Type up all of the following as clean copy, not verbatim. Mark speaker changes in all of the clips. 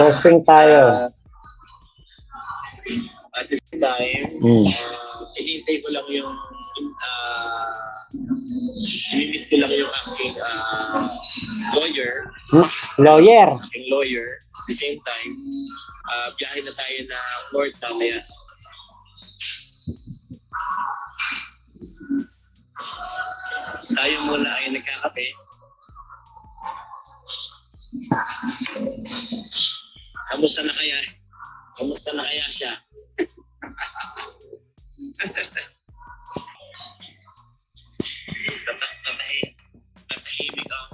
Speaker 1: Posting tayo.
Speaker 2: At the same time, hinihintay ko lang yung i-meet ko lang yung aking lawyer.
Speaker 1: Lawyer.
Speaker 2: Aking lawyer. At the same time, biyahe na tayo na North mamaya. Tayo muna ay nagkakape. Kamusta na kaya? Kamusta na kaya siya? Tatahimik ang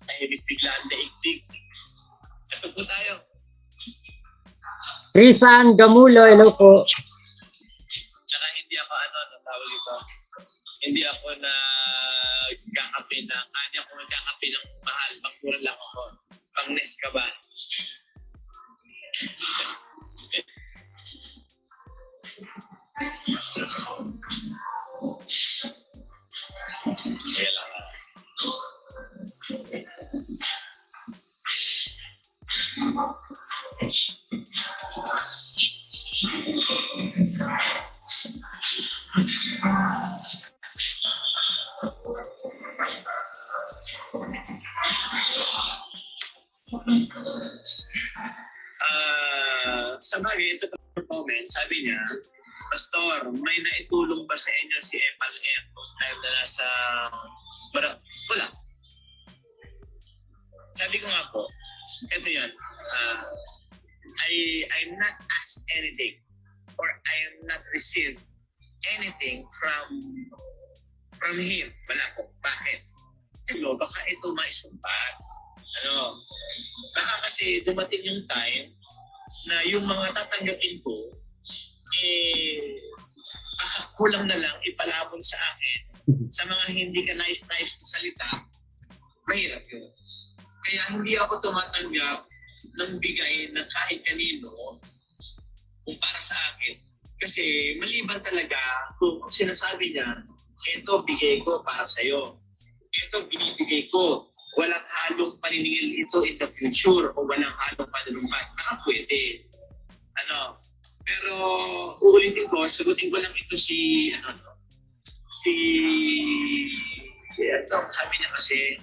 Speaker 2: tahimik bigla ang daigdig. Ito po tayo.
Speaker 1: Crisan Gamulo, hello po.
Speaker 2: Tsaka hindi ako tawag ito. Hindi ako nagkakape ng mahal. Pagmura lang ako. Pang-nest ka ba? Kaya lang. Sa bagay, ito pa comment, sabi niya, Pastor, may naitulong ba sa inyo si Epal M? Time na nasa... Wala. Sabi ko nga po, ito yan, I'm not asked anything or I am not received anything from him. Wala po. Bakit? Baka ito maisumbat. Baka kasi dumating yung time na yung mga tatanggapin ko, kulang na lang ipalabon sa akin sa mga hindi ka nice-nice na salita, mahirap yun. Kaya hindi ako tumatanggap ng bigay ng kahit kanino kung para sa akin. Kasi maliban talaga kung sinasabi niya, ito bigay ko para sa'yo. Ito binibigay ko. Walang halong paniningil ito in the future o walang halong panunumpat. Baka pwede. Pero uulitin ko, sagutin ko lang ito sabi niya kasi,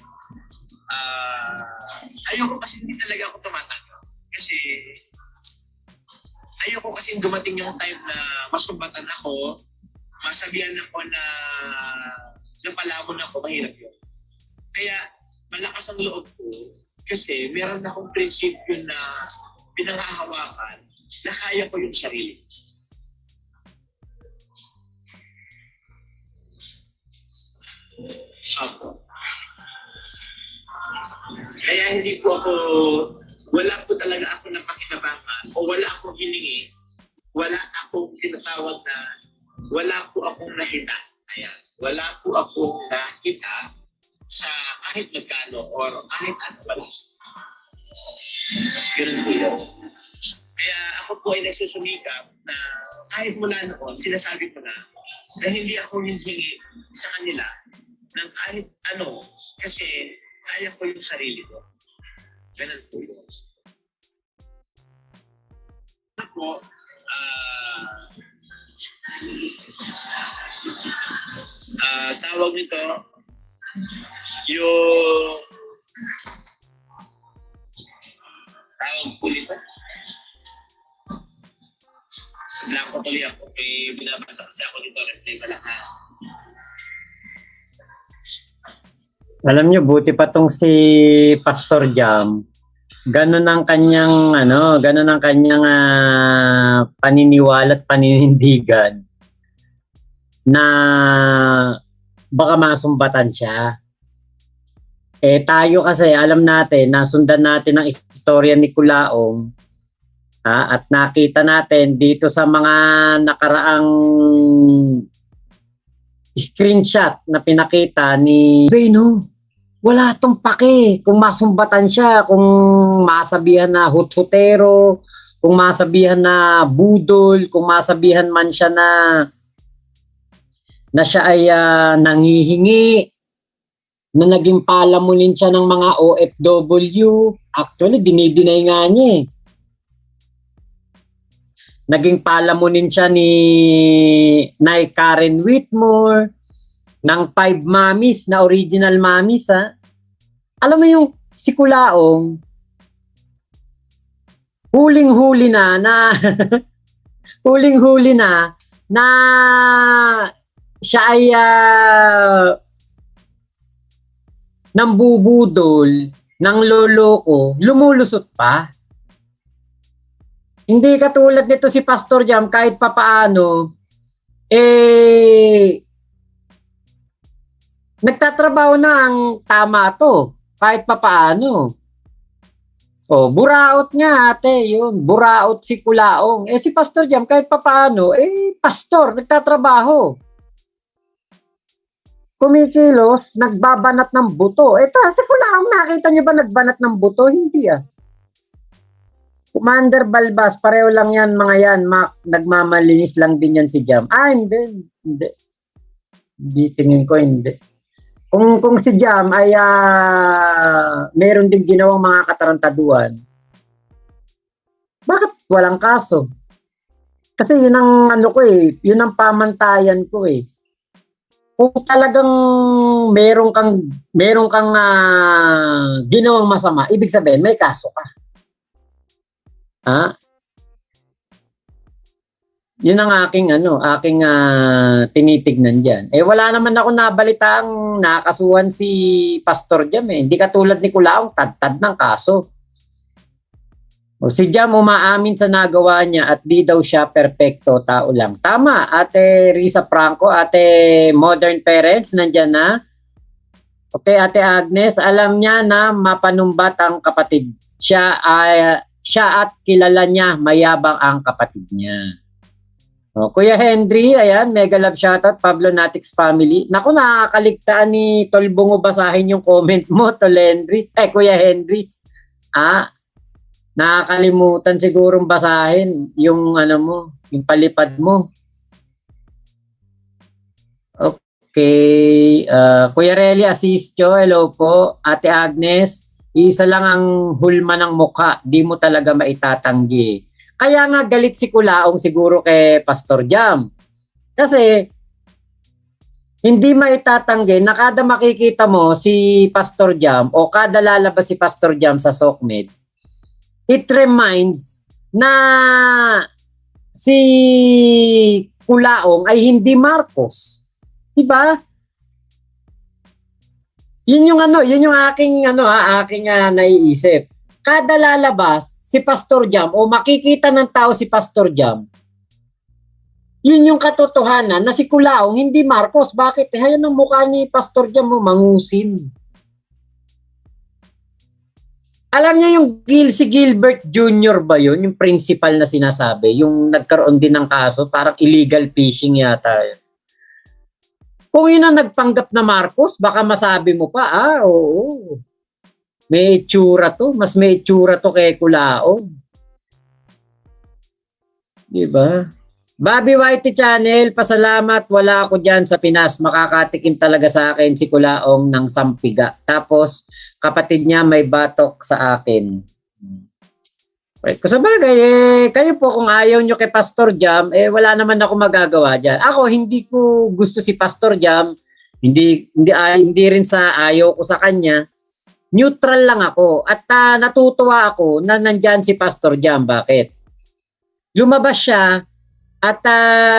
Speaker 2: ayoko kasi hindi talaga ako tumatanggap. Kasi, ayoko kasi dumating yung time na masumbatan ako, masabihan ako na napalamon ako, mahirap yun. Kaya, malakas ang loob ko kasi meron akong prinsipyo na pinanghahawakan na kaya ko yung sarili. Ako. Kaya hindi po ako, wala po talaga ako na pakinabangan o wala akong hiningi, wala akong tinatawag na, wala po akong nakita. Ayan, wala po akong nakita sa kahit magkano or kahit ano pala. Ganun po yun. Kaya ako po ay nagsusumikap na kahit mula noon, sinasabi ko na hindi ako hihingi sa kanila ng kahit ano kasi kaya ko yung sarili ko. Ganun po yun. Ano po, tawag nito, yung tawag po nito. Blanco tuloy ako. May binabasa kasi ako nito. Reply pa lang ha.
Speaker 1: Alam niyo, buti pa tong si Pastor Jam. Ganun ang kanyang, paniniwala at paninindigan na baka masumbatan siya. Tayo kasi, alam natin, nasundan natin ang istorya ni Kulaong at nakita natin dito sa mga nakaraang screenshot na pinakita ni Beno. Wala tong pake kung masumbatan siya, kung masabihan na hut-hutero, kung masabihan na budol, kung masabihan man siya na siya ay nanghihingi, na naging palamunin siya ng mga OFW. Actually, dinideny nga niya eh. naging palamunin siya ni Nay Karen Whitmore, ng Five Mommies na original mommies, ha. Alam mo yung si Kulaong, huling-huli na huling-huli na siya ay nambubudol, ng loloko, lumulusot pa. Hindi katulad nito si Pastor Jam, kahit papaano, nagtatrabaho na ang tama to, kahit papaano. Oh, buraot nga ate, yun. Buraot si Kulaong. Si Pastor Jam, kahit papaano, pastor, nagtatrabaho. Kumikilos, nagbabanat ng buto. Si Kulaong, nakita niyo ba nagbanat ng buto? Hindi Commander Balbas, pareho lang yan mga yan. Nagmamalinis lang din yan si Jam. Hindi. Hindi, tingin ko hindi. Kung si Jam ay meron din ginawang mga katarantaduan, bakit walang kaso? Kasi yun ang yun ang pamantayan ko . Kung talagang meron kang ginawang masama, ibig sabihin may kaso ka. Yun ang aking tinitignan diyan. Wala naman ako nabalitaang nakasuhan si Pastor Jam . Hindi katulad ni Kulaong, tad ng kaso. Si Jam umaamin sa nagawa niya at di daw siya perpekto, tao lang. Tama, Ate Risa Franco, Ate Modern Parents, nandyan na. Okay, Ate Agnes, alam niya na mapanumbat ang kapatid. Siya at kilala niya, mayabang ang kapatid niya. Kuya Henry, ayan, mega love shoutout, Pablo Natix family. Naku, nakakaligtaan ni Tolbongo basahin yung comment mo, Kuya Henry. Nakakalimutan sigurong basahin yung yung palipad mo. Okay, Kuya Relly Asistio, hello po. Ate Agnes, isa lang ang hulma ng mukha, di mo talaga maitatanggi. Kaya nga galit si Kulaong siguro kay Pastor Jam. Kasi hindi maitatanggi na kada makikita mo si Pastor Jam o kada lalabas si Pastor Jam sa SOCMED, it reminds na si Kulaong ay hindi Marcos. Diba? Yun yung aking naiisip. Kada lalabas si Pastor Jam o makikita ng tao si Pastor Jam, yun yung katotohanan na si Kulaong hindi Marcos. Bakit? Hayan ang mukha ni Pastor Jam mo, mangusin. Alam niya yung si Gilbert Jr. ba yun? Yung principal na sinasabi, yung nagkaroon din ng kaso, parang illegal fishing yata. Kung yun ang nagpanggap na Marcos, baka masabi mo pa, oo. May itsura to. Mas may itsura to kay Kulaong. Diba? Bobby Whitey Channel, pasalamat. Wala ako dyan sa Pinas. Makakatikim talaga sa akin si Kulaong ng sampiga. Tapos, kapatid niya may batok sa akin. Kung sa bagay, kayo po kung ayaw nyo kay Pastor Jam, wala naman ako magagawa dyan. Ako, hindi ko gusto si Pastor Jam. Hindi rin sa ayaw ko sa kanya. Neutral lang ako at natutuwa ako na nandyan si Pastor Jam. Bakit? Lumabas siya at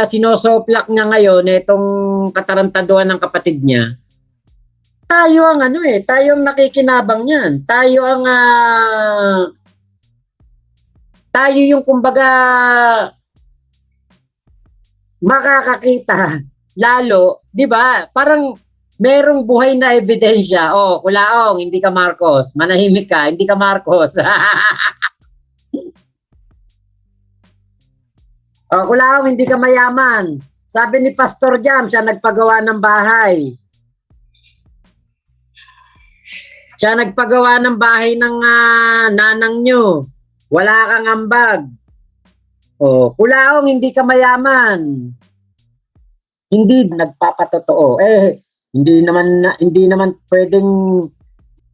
Speaker 1: sinosoplak niya ngayon itong katarantaduan ng kapatid niya. Tayo ang tayo ang nakikinabang niyan. Tayo yung kumbaga makakakita lalo, 'di ba? Parang merong buhay na ebidensya. Kulaong, hindi ka Marcos. Manahimik ka, hindi ka Marcos. Kulaong, hindi ka mayaman. Sabi ni Pastor Jam, siya nagpagawa ng bahay. Siya nagpagawa ng bahay ng nanang nyo. Wala kang ambag. Kulaong, hindi ka mayaman. Hindi nagpapatotoo. Hindi naman pwedeng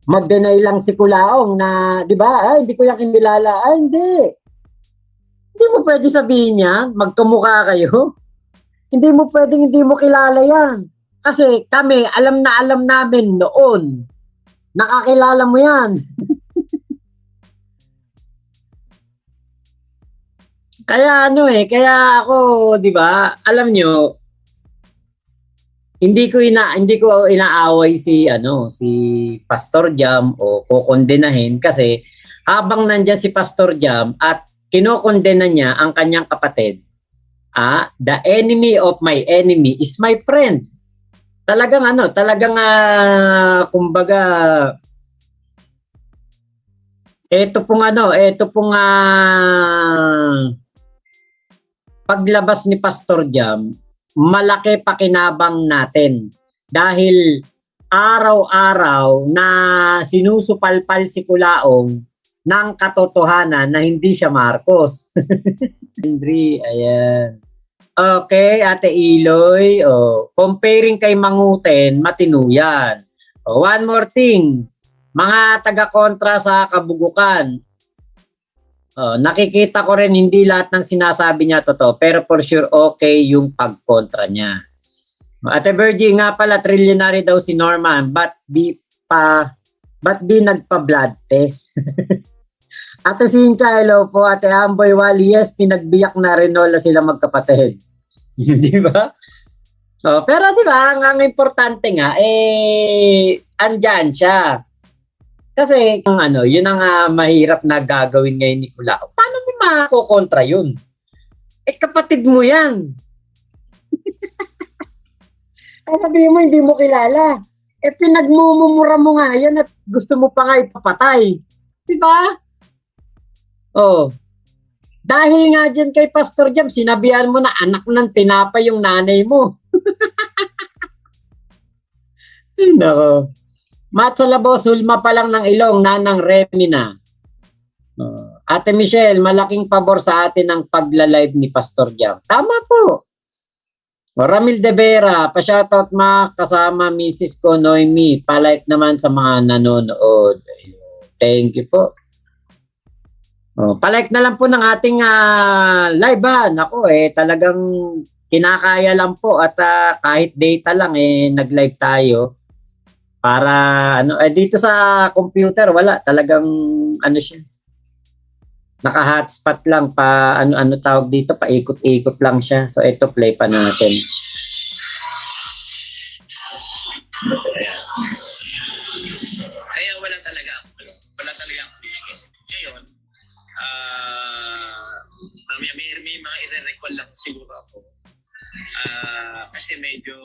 Speaker 1: mag-deny lang si Kulaong na, 'di ba? Hindi ko yan kinilala. Hindi Hindi mo pwede sabihin yan, magkamukha kayo. Hindi mo pwedeng hindi mo kilala yan. Kasi kami, alam na alam namin noon. Nakakilala mo yan. Kaya kaya ako, 'di ba? Alam nyo, hindi ko inaaway si Pastor Jam o kokondenahin kasi habang nandiyan si Pastor Jam at kinokondena niya ang kanyang kapatid, the enemy of my enemy is my friend. Talagang kumbaga ito pong paglabas ni Pastor Jam, malaki pakinabang natin dahil araw-araw na sinusupalpal si Kulaong ng katotohanan na hindi siya Marcos. Henry, ayan. Okay, Ate Iloy, comparing kay Manguten, matino yan. One more thing, mga taga-kontra sa kabugukan, nakikita ko rin hindi lahat ng sinasabi niya totoo, pero for sure okay yung pagkontra niya. Ate Virgie, nga pala trillionary daw si Norman, but di nagpa-blood test? Ate Cynthia, hello po. Ate Amboy Wally, yes, pinagbiyak na Rinola sila magkapatid. Di ba? Pero di ba, ang importante nga, andyan siya. Kasi yun ang mahirap na gagawin ngayon ni Kulao. Paano mo makokontra yun? Kapatid mo yan. Sabihin mo, hindi mo kilala. Pinagmumura mo nga yan at gusto mo pa nga ipapatay. Diba? Dahil nga dyan kay Pastor Jam, sinabihan mo na anak ng tinapay yung nanay mo. Nako. Mat sa labos, hulma pa lang ng ilong, nanang Remy na. Ate Michelle, malaking pabor sa atin ang pagla-live ni Pastor Jam. Tama po. Ramil de Vera, pa-shoutout kasama Mrs. ko, Noemi. Palike naman sa mga nanonood. Thank you po. Palike na lang po ng ating live Nako talagang kinakaya lang po at kahit data lang nag-live tayo. Para dito sa computer wala talagang siya. Naka-hotspot lang pa tawag dito, paikot-ikot lang siya. So ito play pa natin.
Speaker 2: Kaya wala talaga ang ngayon. May mga i-recall lang siguro ako. Kasi medyo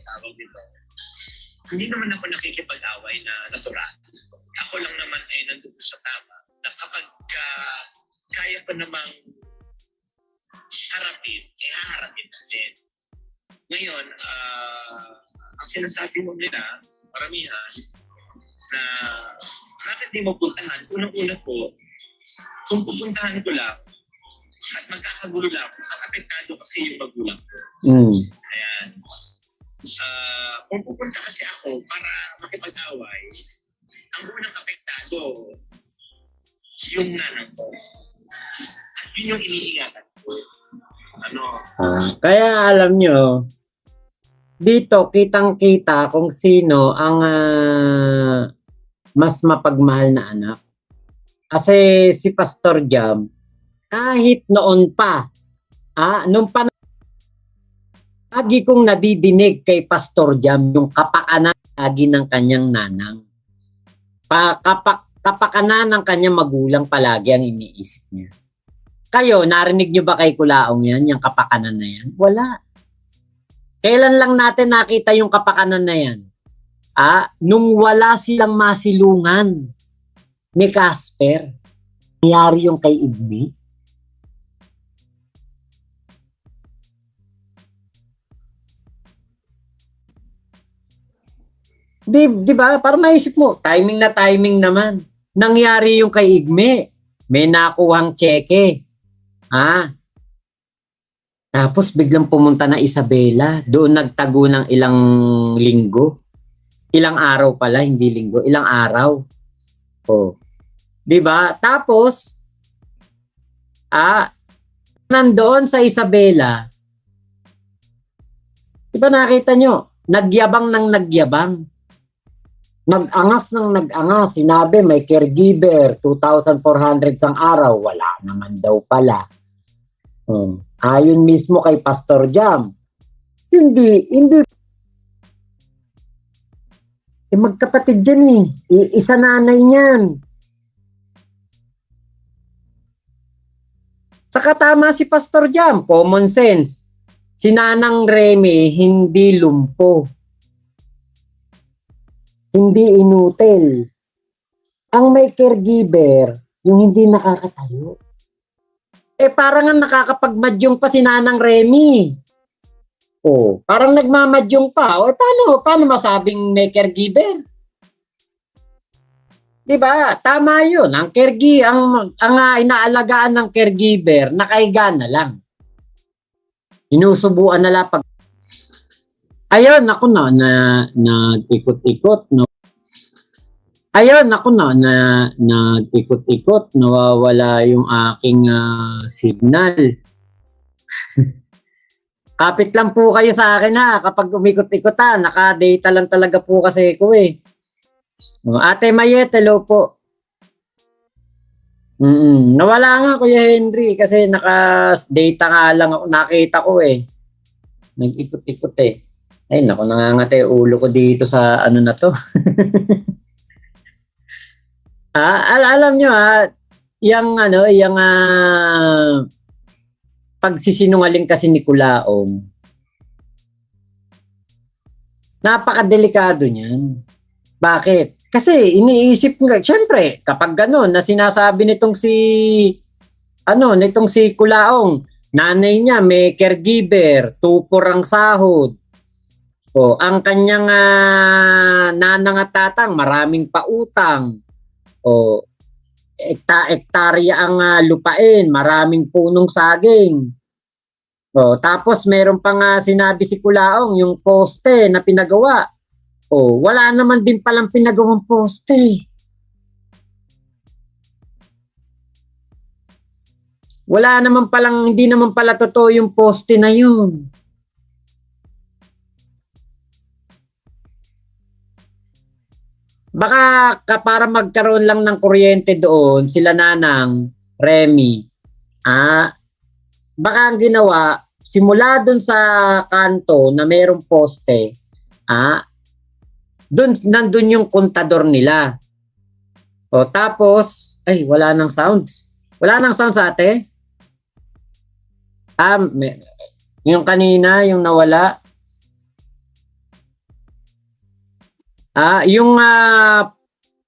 Speaker 2: tawag dito. Hindi naman ako nakikipag-away na natural. Ako lang naman ay nandun sa tama na kapag kaya ko namang harapin, haharapin natin. Ngayon, ang sinasabi mo nila, paramihan, na bakit di mo puntahan? Unang-una po, kung pupuntahan ko lang at magkakagulo lang, ang apektado kasi yung magulang ko. Ayan. Kung pupunta kasi ako para makipag-away, ang unang apektado yung nanang ko. At yun yung iniingatan ko.
Speaker 1: Kaya alam nyo, dito kitang-kita kung sino ang mas mapagmahal na anak. Kasi si Pastor Jam, kahit noon pa, nung panahon, lagi kong nadidinig kay Pastor Jam yung kapakanan lagi ng kanyang nanang. Kapakanan ng kanyang magulang palagi ang iniisip niya. Kayo, narinig nyo ba kay Kulaong yan, yung kapakanan na yan? Wala. Kailan lang natin nakita yung kapakanan na yan? Nung wala silang masilungan ni Casper, nangyari yung kay Igme. Di ba? Para maisip mo, timing na timing naman. Nangyari yung kay Igme. May nakuhang tseke. Tapos biglang pumunta na Isabela. Doon nagtago ng ilang linggo. Ilang araw pala, hindi linggo. Ilang araw. Di ba? Tapos, Nandoon sa Isabela, di ba nakita nyo, nagyabang ng nagyabang. Nag-angas ng nag-angas. Sinabi may caregiver, 2,400 sang araw. Wala naman daw pala. Ayon mismo kay Pastor Jam. Hindi. Magkapatid yan eh. Isa nanay niyan. Saka tama si Pastor Jam. Common sense. Si Nanang Remy hindi lumpo. Hindi inutil. Ang may caregiver, yung hindi nakakatayo. Parang nga nakakapagmadyong pa si Nanang Remy. Parang nagmamadyong pa. Paano masabing may caregiver? Diba? Tama yun. Ang inaalagaan ng caregiver, nakaiga na lang. Inusubuan na lang pag... Ayun, ako nag-ikot-ikot, no? Nag-ikot-ikot, nawawala yung aking signal. Kapit lang po kayo sa akin ha, kapag umikot-ikot ha, naka-data lang talaga po kasi ko eh. Ate Mayet, hello po. Nawala nga Kuya Henry kasi naka-data nga lang ako, nakita ko eh. Nag-ikot-ikot eh. Ay, naku, nangangate ulo ko dito sa ano na to. Alam nyo yung pagsisinungaling kasi ni Kulaong, napakadelikado niyan. Bakit? Kasi iniisip nga, syempre, kapag gano'n na sinasabi nitong si Kulaong, nanay niya may caregiver, 2-4 ang sahod. Ang kanyang nanang at tatang, maraming pautang. Ektarya ang lupain, maraming punong saging. Tapos meron pang sinabi si Kulaong, yung poste na pinagawa. Wala naman din palang pinagawang poste. Hindi naman pala totoo yung poste na yun. Baka para magkaroon lang ng kuryente doon, sila Nanang Remy, baka ang ginawa, simula doon sa kanto na mayroong poste, nandun yung kontador nila. Tapos, wala nang sounds. Wala nang sounds ate? Yung kanina, yung nawala.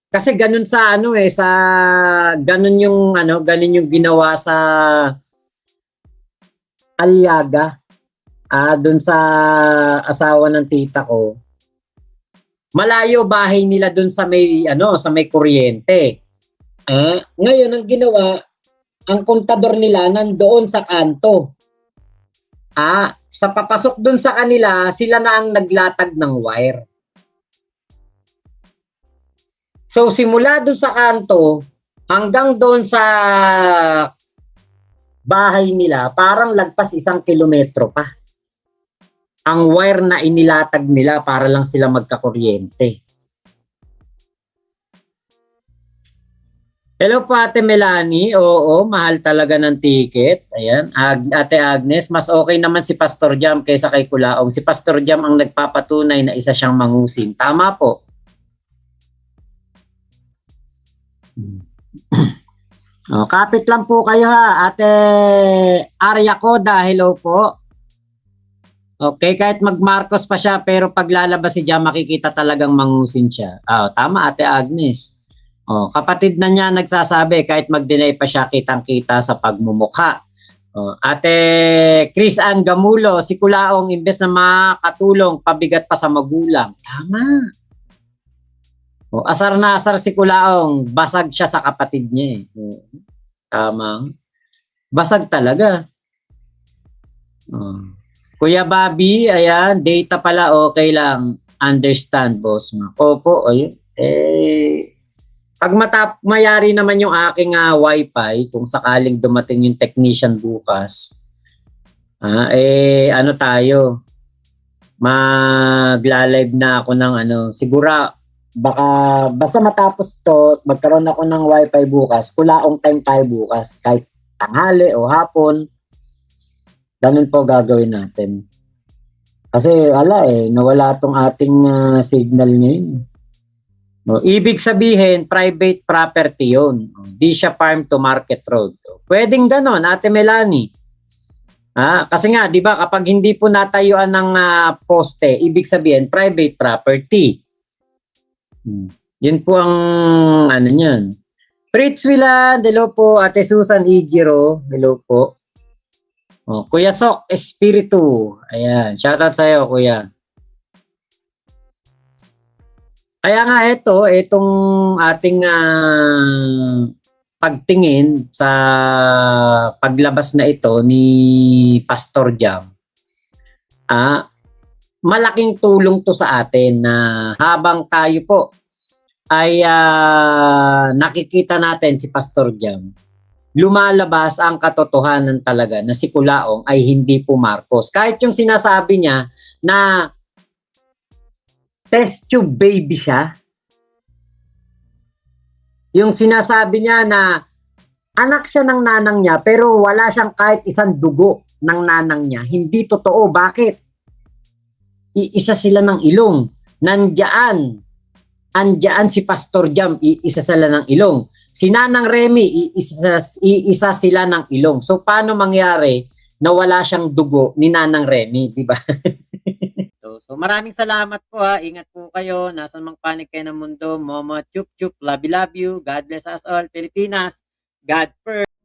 Speaker 1: Kasi ganun sa ganun yung ginawa sa Aliaga. Doon sa asawa ng tita ko. Malayo bahay nila doon sa may kuryente. Ngayon ang ginawa, ang kontador nila nandoon sa kanto. Sa papasok doon sa kanila, sila na ang naglatag ng wire. So simula doon sa kanto hanggang doon sa bahay nila, parang lagpas 1 kilometro pa ang wire na inilatag nila para lang sila magkakuryente. Hello po Ate Melanie, oo, mahal talaga ng ticket. Ayan, Ate Agnes, mas okay naman si Pastor Jam kaysa kay Kulaong. Si Pastor Jam ang nagpapatunay na isa siyang mangusim. Tama po. Kapit lang po kayo ha, Ate Arya Koda, hello po. Okay, kahit mag-Marcos pa siya, pero paglalabas si Jam, makikita talagang mangusin siya. Tama Ate Agnes. Kapatid na niya nagsasabi, kahit mag-deny pa siya, kitang-kita sa pagmumukha. Ate Chris Ann Gamulo, si Kulaong, imbes na makatulong, pabigat pa sa magulang. Tama. Asar na asar si Kulaong, basag siya sa kapatid niya eh. Tama. Basag talaga. Kuya Bobby, ayan, data pala, okay lang. Understand, boss mo. Opo, ayun. Pag mayari naman yung aking wifi, kung sakaling dumating yung technician bukas, ano tayo, magla-live na ako ng baka basta matapos to, magkaroon ako ng wifi bukas, kulaong time tayo bukas, kahit tanghali o hapon, ganun po gagawin natin. Kasi nawala tong ating signal ngayon. No, ibig sabihin, private property yun. Di siya farm to market road. Pwedeng ganon, Ate Melanie. Kasi nga, di ba, kapag hindi po natayuan ng poste, ibig sabihin, private property. Yun po ang niyan. Fritz Willa, hello po. Ate Susan Ijiro, hello po. Kuya Sok Espiritu. Ayan, shoutout sa'yo, Kuya. Kaya nga itong ating pagtingin sa paglabas na ito ni Pastor Jam, malaking tulong to sa atin na habang tayo po ay nakikita natin si Pastor Jam, lumalabas ang katotohanan talaga na si Kulaong ay hindi po Marcos. Kahit yung sinasabi niya na test tube baby siya. Yung sinasabi niya na anak siya ng nanang niya pero wala siyang kahit isang dugo ng nanang niya. Hindi totoo. Bakit? Iisa sila ng ilong. Andiyan si Pastor Jam, iisa sila ng ilong. Si Nanang Remy, iisa sila ng ilong. So paano mangyari na wala siyang dugo ni Nanang Remy, di ba? So maraming salamat po Ingat po kayo. Nasaan mang panig kayo ng mundo. Momo, chup chup, love you. God bless us all. Pilipinas, God first.